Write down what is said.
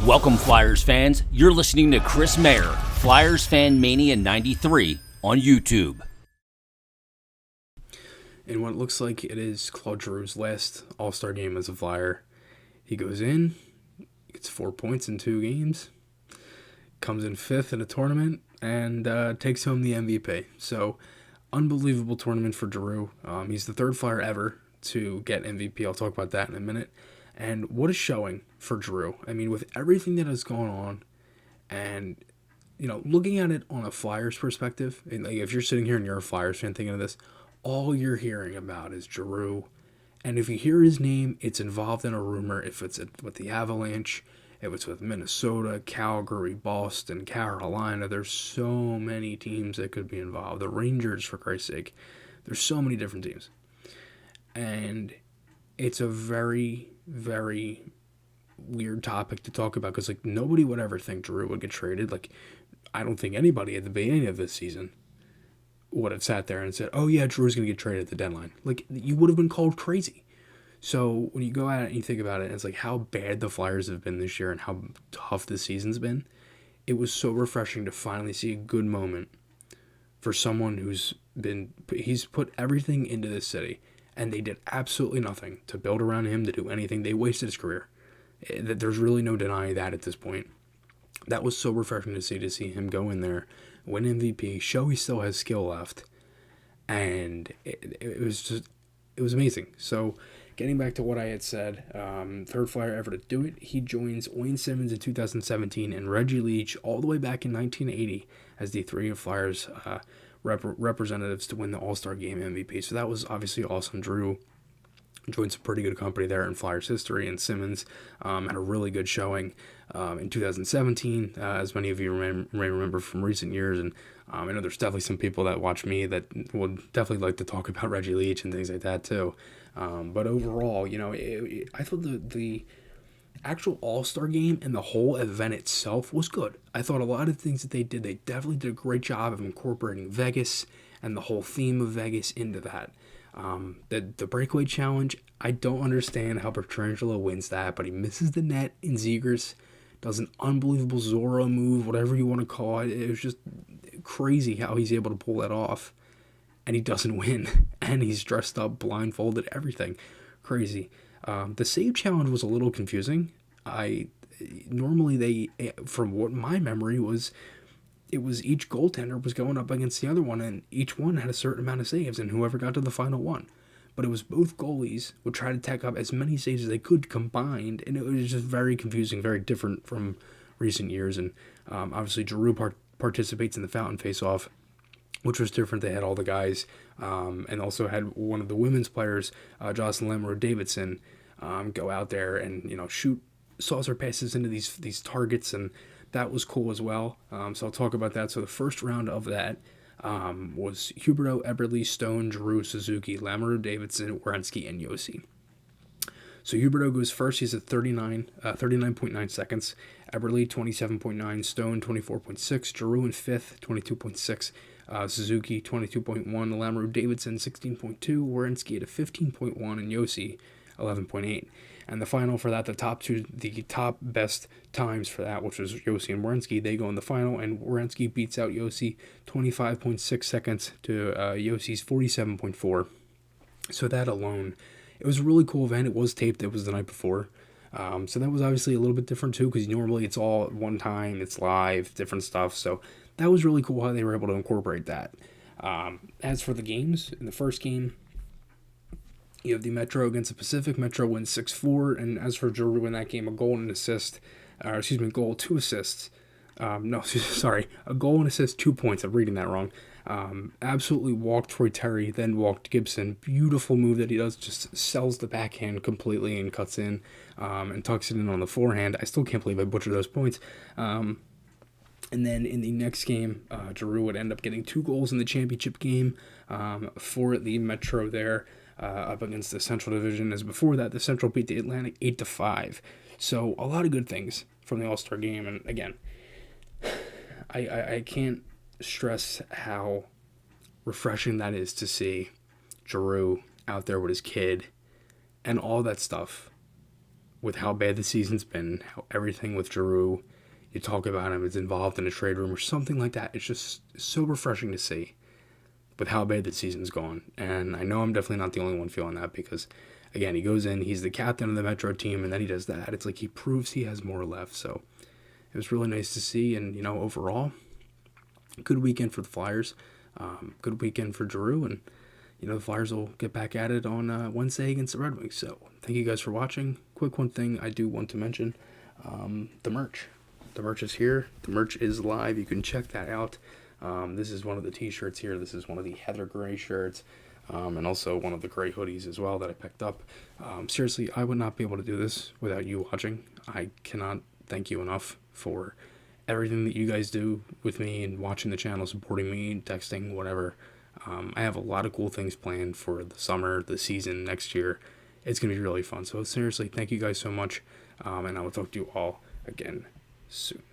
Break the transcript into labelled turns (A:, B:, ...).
A: Welcome, Flyers fans. You're listening to Chris Mayer, Flyers Fan Mania 93 on YouTube.
B: In what looks like it is Claude Giroux's last All-Star game as a Flyer, he goes in, gets 4 points in 2 games, comes in 5th in a tournament, and takes home the MVP. So, unbelievable tournament for Giroux. He's the 3rd Flyer ever to get MVP. I'll talk about that in a minute. And what a showing for Giroux. I mean, with everything that has gone on, and, you know, looking at it on a Flyers perspective, and like if you're sitting here and you're a Flyers fan thinking of this, all you're hearing about is Giroux. And if you hear his name, it's involved in a rumor. If it's with the Avalanche, if it's with Minnesota, Calgary, Boston, Carolina, there's so many teams that could be involved. The Rangers, for Christ's sake. There's so many different teams. And it's a very, very weird topic to talk about because, like, nobody would ever think Giroux would get traded. Like, I don't think anybody at the beginning of this season would have sat there and said, oh, yeah, Giroux's going to get traded at the deadline. Like, you would have been called crazy. So when you go at it and you think about it, it's like how bad the Flyers have been this year and how tough this season's been. It was so refreshing to finally see a good moment for someone he's put everything into this city, and they did absolutely nothing to build around him, to do anything. They wasted his career. There's really no denying that at this point. That was so refreshing to see him go in there, win MVP, show he still has skill left, and it was amazing. So, getting back to what I had said, 3rd Flyer ever to do it, he joins Wayne Simmonds in 2017 and Reggie Leach all the way back in 1980 as the 3 Flyers representatives to win the All-Star Game MVP. So that was obviously awesome. Giroux joined some pretty good company there in Flyers history, and Simmonds had a really good showing in 2017, as many of you may remember from recent years. And I know there's definitely some people that watch me that would definitely like to talk about Reggie Leach and things like that too. But overall, you know, I thought the actual All-Star game and the whole event itself was good. I thought a lot of things that they definitely did a great job of incorporating Vegas and the whole theme of Vegas into that. The breakaway challenge, I don't understand how Pietrangelo wins that, but he misses the net in Zegras, does an unbelievable Zorro move, whatever you want to call it. It was just crazy how he's able to pull that off, and he doesn't win, and he's dressed up, blindfolded, everything. Crazy. The save challenge was a little confusing. From what my memory was, it was each goaltender was going up against the other one, and each one had a certain amount of saves, and whoever got to the final one. But it was both goalies would try to tack up as many saves as they could combined, and it was just very confusing, very different from recent years. And obviously, Giroux participates in the fountain face-off, which was different. They had all the guys, and also had one of the women's players, Jocelyn Lamoureux-Davidson, go out there and, you know, shoot saucer passes into these targets, and that was cool as well. So I'll talk about that. So the first round of that was Huberdeau, Eberle, Stone, Giroux, Suzuki, Lamoureux-Davidson, Werenski, and Josi. So Huberdeau goes first. He's at 39.9 seconds. Eberle, 27.9. Stone, 24.6. Giroux in 5th, 22.6. Suzuki, 22.1. Lamoureux-Davidson, 16.2. Werenski at a 15.1. And Josi, 11.8. And the final for that, the top best times for that, which was Josi and Werenski, they go in the final, and Werenski beats out Josi 25.6 seconds to Josi's 47.4. So that alone, it was a really cool event. It was taped. It was the night before. So that was obviously a little bit different too, because normally it's all at one time, it's live, different stuff. So that was really cool how they were able to incorporate that. As for the games, in the first game, you have the Metro against the Pacific. Metro wins 6-4. And as for Giroux in that game, a goal, 2 assists. A goal and assist, 2 points. I'm reading that wrong. Absolutely walked Troy Terry, then walked Gibson. Beautiful move that he does. Just sells the backhand completely and cuts in and tucks it in on the forehand. I still can't believe I butchered those points. And then in the next game, Giroux would end up getting 2 goals in the championship game for the Metro there. Up against the Central Division, as before that, the Central beat the Atlantic 8-5. So a lot of good things from the All-Star game. And again, I can't stress how refreshing that is to see Giroux out there with his kid and all that stuff with how bad the season's been, how everything with Giroux, you talk about him, is involved in a trade room or something like that. It's just so refreshing to see with how bad the season's gone. And I know I'm definitely not the only one feeling that because, again, he goes in, he's the captain of the Metro team, and then he does that. It's like he proves he has more left. So it was really nice to see. And, overall, good weekend for the Flyers. Good weekend for Giroux. And, the Flyers will get back at it on Wednesday against the Red Wings. So thank you guys for watching. Quick one thing I do want to mention, the merch. The merch is here. The merch is live. You can check that out. This is one of the t-shirts here. This is one of the Heather Gray shirts. And also one of the gray hoodies as well that I picked up. Seriously, I would not be able to do this without you watching. I cannot thank you enough for everything that you guys do with me and watching the channel, supporting me, texting, whatever. I have a lot of cool things planned for the summer, the season, next year. It's going to be really fun. So seriously, thank you guys so much. And I will talk to you all again soon.